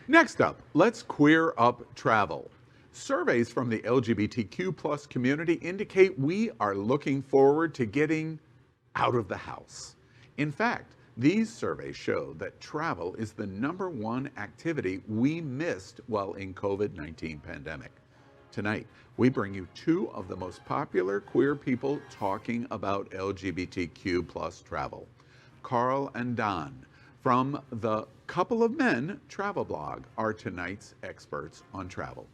Next up, let's queer up travel. Surveys from the LGBTQ plus community indicate we are looking forward to getting out of the house. In fact, these surveys show that travel is the #1 activity we missed while in COVID-19 pandemic. Tonight, we bring you two of the most popular queer people talking about LGBTQ plus travel. Karl and Daan from the Couple of Men travel blog are tonight's experts on travel.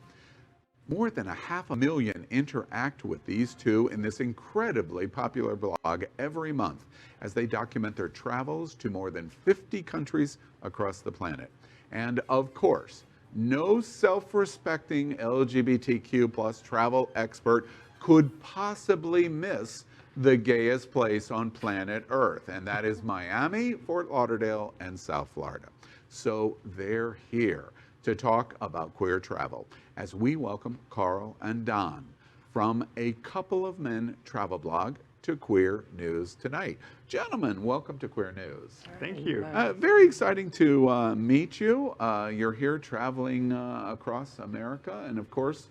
More than 500,000 interact with these two in this incredibly popular blog every month as they document their travels to more than 50 countries across the planet. And of course, no self-respecting LGBTQ plus travel expert could possibly miss the gayest place on planet Earth, and that is Miami, Fort Lauderdale, and South Florida. So they're here to talk about queer travel as we welcome Karl and Daan from a Couple of Men travel blog to Queer News Tonight. Gentlemen, welcome to Queer News. Thank you. Very exciting to meet you. You're here traveling across America, and of course,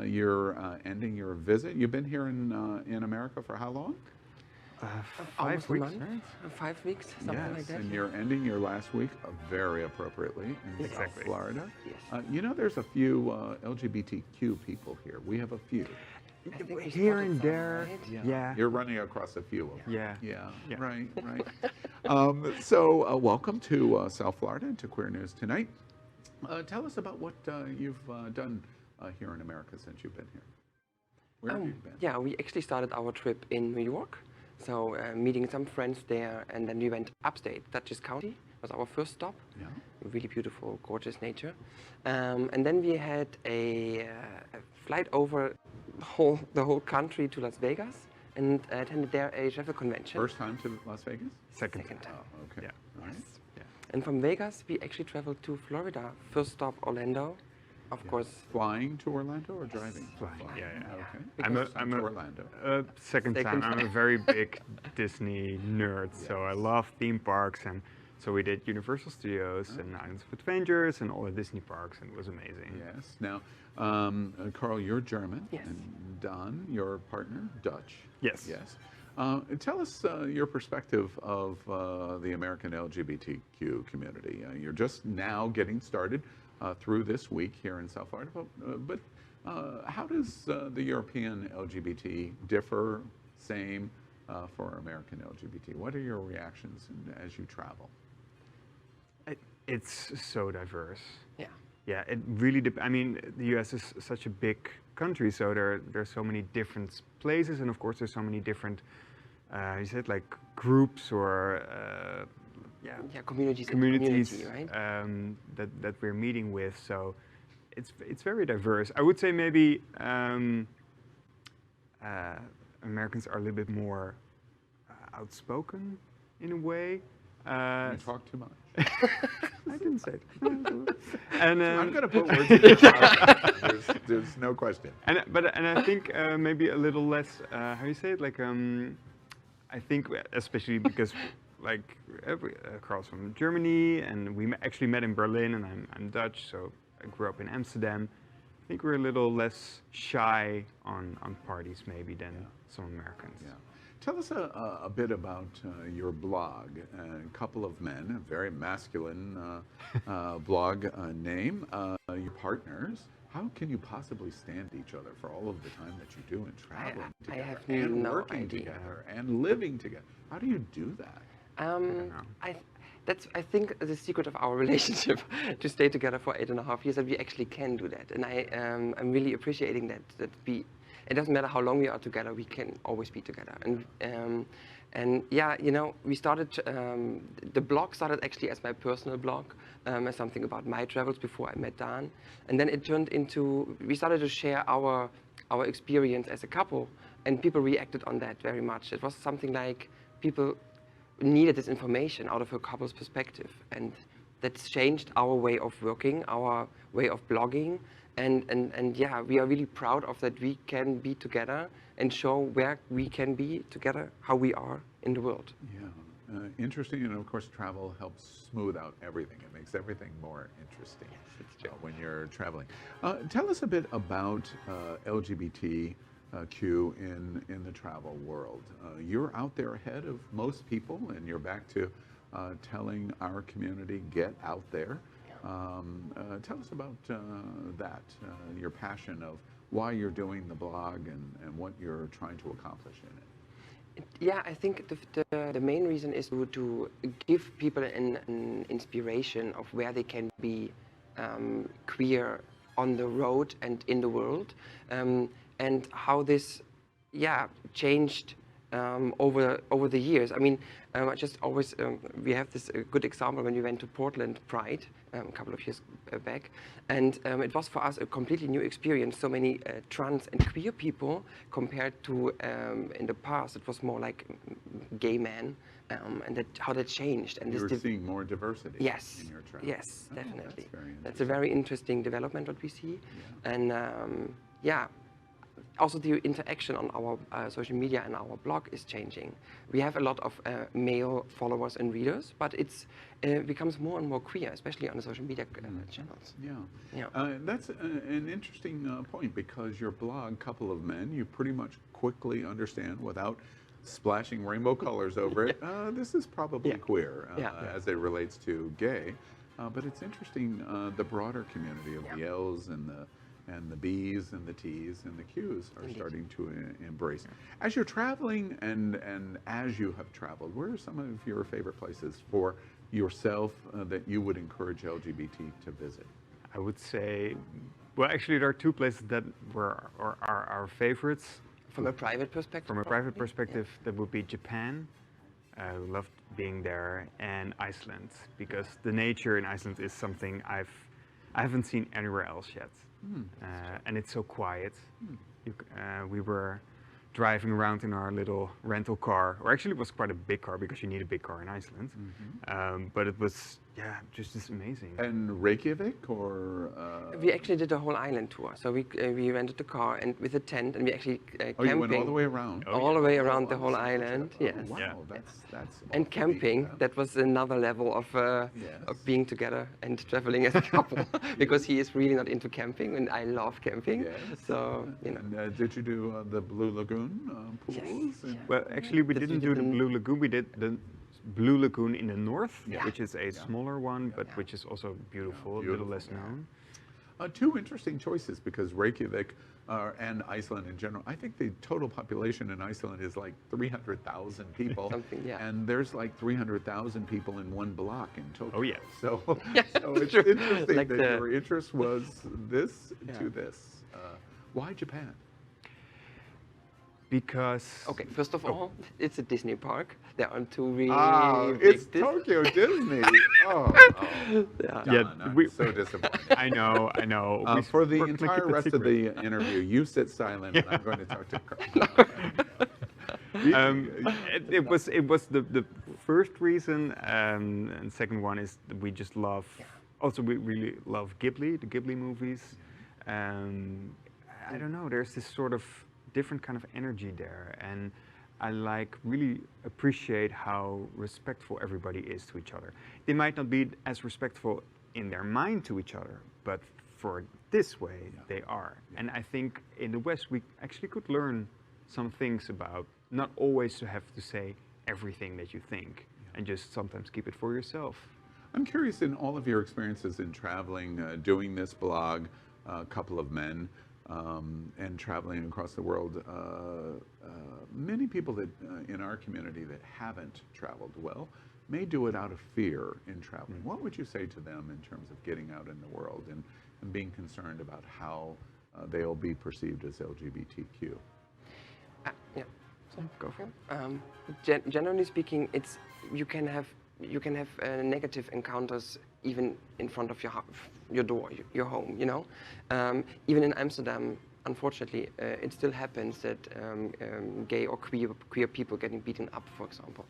you're ending your visit. You've been here in America for how long? 5 weeks, right? 5 weeks, something like that. And you're ending your last week very appropriately in South Florida. Yes. You know, there's a few LGBTQ people here. We have a few. Here and there, right? yeah. You're running across a few of them. Yeah. Right. So welcome to South Florida and to Queer News Tonight. Tell us about what you've done here in America since you've been here. Where have you been? Yeah, we actually started our trip in New York. So meeting some friends there, and then we went upstate. Dutchess County was our first stop. Yeah. Really beautiful, gorgeous nature. And then we had a flight over the whole country to Las Vegas and attended there a travel convention. First time to Las Vegas? Second Second time. time. Oh, okay. Yeah. All right. Yeah. And from Vegas, we actually traveled to Florida. First stop, Orlando. Of course. Flying to Orlando or driving? Flying, yeah. Okay. I'm First time a to Orlando. second time. I'm a very big Disney nerd, so I love theme parks, and so we did Universal Studios and Islands of Adventures and all the Disney parks, and it was amazing. Yes. Now, Karl, you're German, Yes. and Daan, your partner, Dutch. Yes. Yes. Tell us your perspective of the American LGBTQ community. You're just now getting started through this week here in South Florida, but how does the European LGBT differ, same for American LGBT? What are your reactions as you travel? It's so diverse. Yeah. Yeah, it really. I mean, the U.S. is such a big country, so there's so many different places, and of course, there's so many different, you said, like groups or Communities, communities right? that we're meeting with. So it's very diverse. I would say maybe Americans are a little bit more outspoken in a way. You talk too much. I didn't say it. And I'm going to put words in your mouth. There's no question. And I think maybe a little less. How you say it? Like I think especially because like Karl's from Germany, and we actually met in Berlin, and I'm Dutch, so I grew up in Amsterdam. I think we're a little less shy on parties maybe than some Americans. Yeah. Tell us a bit about your blog, Couple of Men, a very masculine blog name. Your partners. How can you possibly stand each other for all of the time that you do and traveling together have and no working idea. together and living together? How do you do that? That's I think the secret of our relationship to stay together for 8.5 years, that we actually can do that, and I'm really appreciating that it doesn't matter how long we are together, we can always be together. And yeah, you know, we started the blog started actually as my personal blog, as something about my travels before I met Daan, and then it turned into, we started to share our experience as a couple, and people reacted on that very much. It was something like people needed this information out of a couple's perspective, and that's changed our way of working, our way of blogging, and yeah, we are really proud of that we can be together and show where we can be together, how we are in the world. Yeah, interesting, and of course, travel helps smooth out everything. It makes everything more interesting when you're traveling. Tell us a bit about LGBTQ in the travel world. You're out there ahead of most people, and you're back to telling our community, get out there. Tell us about that, your passion of why you're doing the blog and what you're trying to accomplish in it. Yeah, I think the main reason is to give people an inspiration of where they can be queer on the road and in the world, and how this, changed over the years. I mean, I just always we have this good example when we went to Portland Pride a couple of years back, and it was for us a completely new experience. So many trans and queer people compared to in the past. It was more like gay men, and how that changed. And you were seeing more diversity. Yes, in your travel. yes, definitely. That's a very interesting development what we see, and also the interaction on our social media and our blog is changing. We have a lot of male followers and readers, but it becomes more and more queer, especially on the social media channels. That's an interesting point, because your blog, Couple of Men, you pretty much quickly understand without splashing rainbow colors over it. This is probably queer as it relates to gay. But it's interesting, the broader community of the L's and the B's and the T's and the Q's are starting to embrace. As you're traveling and as you have traveled, where are some of your favorite places for yourself that you would encourage LGBT to visit? I would say, well, actually, there are two places that are our favorites. From a private perspective? From a private perspective, that would be Japan. I loved being there, and Iceland, because the nature in Iceland is something I haven't seen anywhere else yet. And it's so quiet. We were driving around in our little rental car, or actually it was quite a big car because you need a big car in Iceland. But it was, just amazing. And Reykjavik, or? We actually did a whole island tour. So we rented the car and with a tent, and we actually camping. You went all the way around? All the way around the whole island, yes. Wow, that's and camping, that was another level of being together and traveling as a couple, because he is really not into camping, and I love camping. So, you know. And, did you do the Blue Lagoon pools? Yes. Well, actually, we didn't do the Blue Lagoon. We did the Blue Lagoon in the north, which is a smaller one, but which is also beautiful, a little less known. Two interesting choices, because Reykjavik and Iceland in general, I think the total population in Iceland is like 300,000 people. And there's like 300,000 people in one block in Tokyo. Oh, yeah. So it's interesting like that your interest was this to this. Why Japan? Because... Okay, first of all, it's a Disney park. There are two really it's Tokyo Disney. I'm so disappointed. I know. For the entire rest of the interview, you sit silent, and I'm going to talk to Karl. It was the first reason, and second one is that we just love. Also, we really love Ghibli, the Ghibli movies. I don't know. There's this sort of different kind of energy there, and I really appreciate how respectful everybody is to each other. They might not be as respectful in their mind to each other, but for this way they are. And I think in the West we actually could learn some things about not always to have to say everything that you think, and just sometimes keep it for yourself. I'm curious, in all of your experiences in traveling, doing this blog, Couple of Men, and traveling across the world, many people that in our community that haven't traveled well may do it out of fear in traveling. What would you say to them in terms of getting out in the world and being concerned about how they'll be perceived as LGBTQ? Go for it. Generally speaking, you can have negative encounters even in front of your door, your home. You know, even in Amsterdam, unfortunately, it still happens that gay or queer people getting beaten up, for example.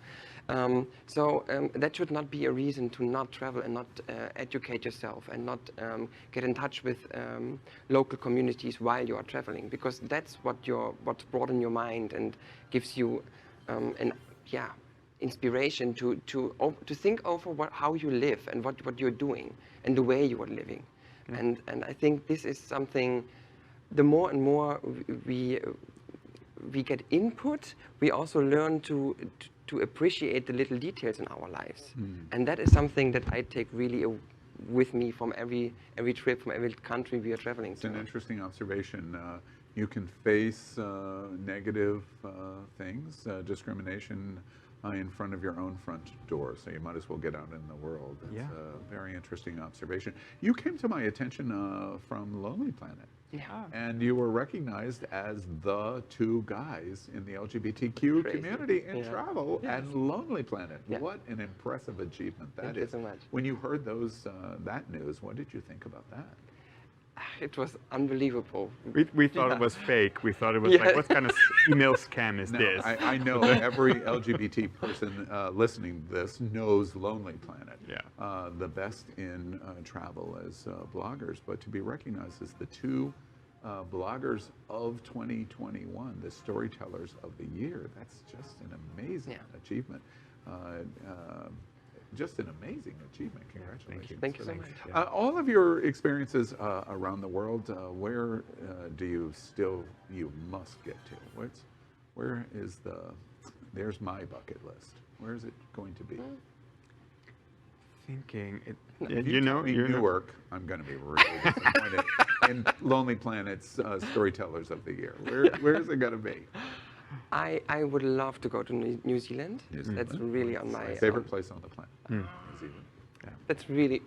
So that should not be a reason to not travel and not educate yourself and not get in touch with local communities while you are traveling, because that's what broadens your mind and gives you inspiration to think over how you live and what you're doing and the way you are living. And I think this is something, the more and more we get input, we also learn to appreciate the little details in our lives. And that is something that I take really with me from every trip, from every country we are traveling It's to. an interesting observation. You can face negative things, discrimination in front of your own front door, so you might as well get out in the world. It's a very interesting observation. You came to my attention from Lonely Planet. Yeah. And you were recognized as the two guys in the LGBTQ Crazy. community in travel and Lonely Planet. Yeah. What an impressive achievement that Thank is. you so much. When you heard that news, what did you think about that? It was unbelievable. We thought it was fake. We thought it was Yeah. like, what kind of email scam is No, this? I know every LGBT person listening to this knows Lonely Planet. Yeah. The best in travel as bloggers, but to be recognized as the two bloggers of 2021, the storytellers of the year, that's just an amazing achievement. Just an amazing achievement. Congratulations. Thank you so much. All of your experiences around the world, where do you must get to? Where is there's my bucket list. Where is it going to be? Thinking, If you tell me Newark, I'm going to be really disappointed. In Lonely Planet's Storytellers of the Year, where is it going to be? I would love to go to New Zealand. That's really on my favorite place on the planet. New Zealand. That's really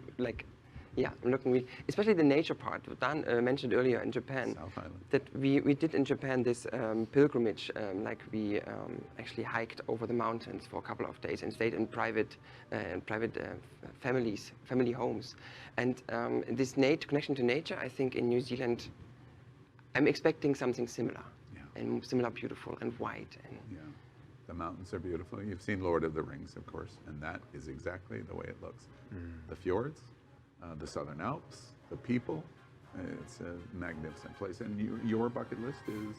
I'm looking especially the nature part. Dan mentioned earlier in Japan South Island. that we did in Japan this pilgrimage. We actually hiked over the mountains for a couple of days and stayed in private family homes. And this connection to nature, I think in New Zealand, I'm expecting something similar. And similar, beautiful and white. And the mountains are beautiful. You've seen Lord of the Rings, of course, and that is exactly the way it looks. The fjords, the Southern Alps, the people. It's a magnificent place. And your bucket list is?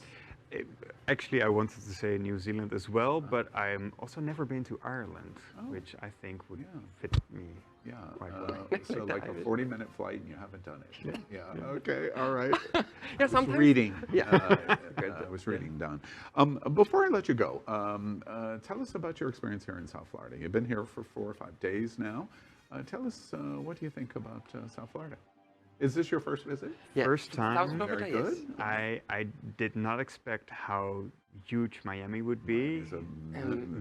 Actually, I wanted to say New Zealand as well, but I'm also never been to Ireland, which I think would fit me quite well. So like a 40-minute flight and you haven't done it. Yeah. Okay. All right. Yeah, sometimes. Reading. I was reading, Don. Before I let you go, tell us about your experience here in South Florida. You've been here for 4 or 5 days now. Tell us, what do you think about South Florida? Is this your first visit? Yeah. First time. South Florida, Very good. yes. I did not expect how huge Miami would be. It's a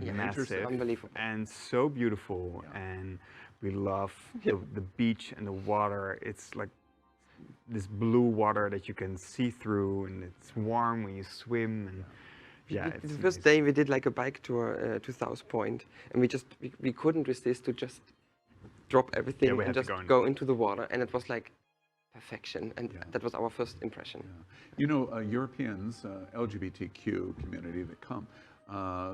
yeah, massive unbelievable. and so beautiful, and we love the beach and the water. It's like this blue water that you can see through, and it's warm when you swim. And it's The first day we did like a bike tour to South Point, and we couldn't resist to just drop everything we and had to just go into the water, and it was like perfection, and that was our first impression. You know, Europeans, LGBTQ community that come,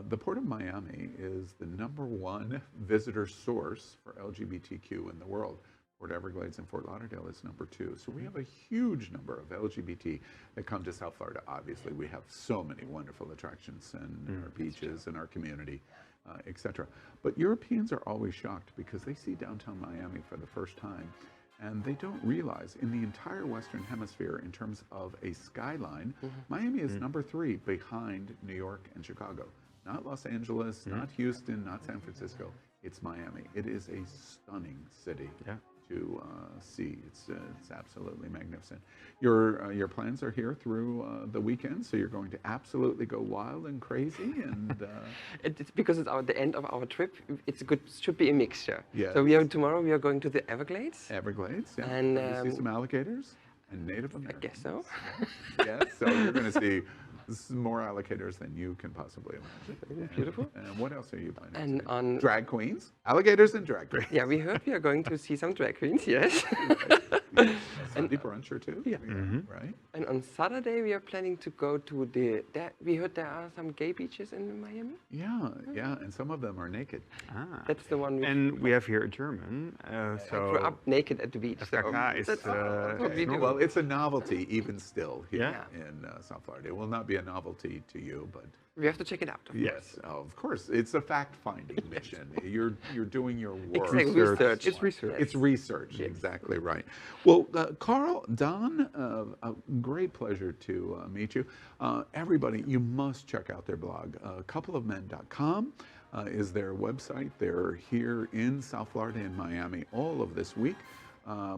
the Port of Miami is the #1 visitor source for LGBTQ in the world. Port Everglades and Fort Lauderdale is #2. So we have a huge number of LGBT that come to South Florida. Obviously, we have so many wonderful attractions and our beaches and our community, etc. But Europeans are always shocked because they see downtown Miami for the first time. And they don't realize in the entire Western Hemisphere, in terms of a skyline, Miami is #3 behind New York and Chicago. Not Los Angeles, not Houston, not San Francisco. It's Miami. It is a stunning city to see. It's absolutely magnificent. Your plans are here through the weekend, so you're going to absolutely go wild and crazy. And It's because it's the end of our trip. Should be a mixture. Yes. So tomorrow we are going to the Everglades. Everglades, And, you see some alligators and Native Americans. I guess so. Yes, so you're going to see more alligators than you can possibly imagine. Beautiful. And what else are you planning to And see? on Drag queens, alligators and drag queens. we heard we are going to see some drag queens. Yes. Sunday brunch or two. Right. And on Saturday we are planning to go to we heard there are some gay beaches in Miami. Yeah, and some of them are naked. That's the one. And we have here a German, I so grew up naked at the beach. So FKK is that's Okay. what we do. Well, it's a novelty even still here Yeah. in South Florida. It will not be a novelty to you, but We have to check it out. yes, of course, it's a fact-finding mission. You're doing your work. Exactly, research. It's research. It's research, exactly right. Well, Karl Daan, a great pleasure to meet you. Everybody, you must check out their blog. Coupleofmen.com is their website. They're here in South Florida and Miami all of this week.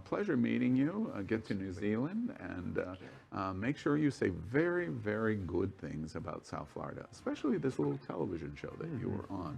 Pleasure meeting you. Get to New Zealand and make sure you say very, very good things about South Florida, especially this little television show that you were on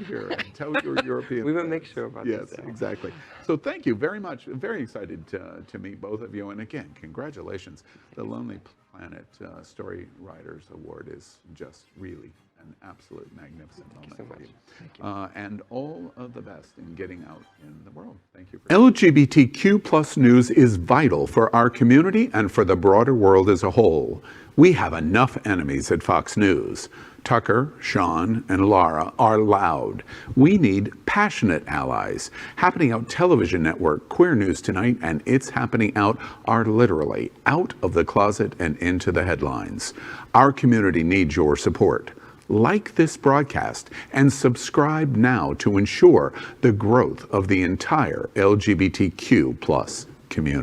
here. Tell your European We will friends. make sure about Yes, this. exactly. So thank you very much. Very excited to meet both of you. And again, congratulations. The Lonely Planet Story Writers Award is just really an absolute magnificent moment so for much. you. And all of the best in getting out in the world. Thank you. LGBTQ plus news is vital for our community and for the broader world as a whole. We have enough enemies at Fox News. Tucker, Sean, and Laura are loud. We need passionate allies. Happening Out Television Network, Queer News Tonight, and It's Happening Out are literally out of the closet and into the headlines. Our community needs your support. Like this broadcast and subscribe now to ensure the growth of the entire LGBTQ plus community.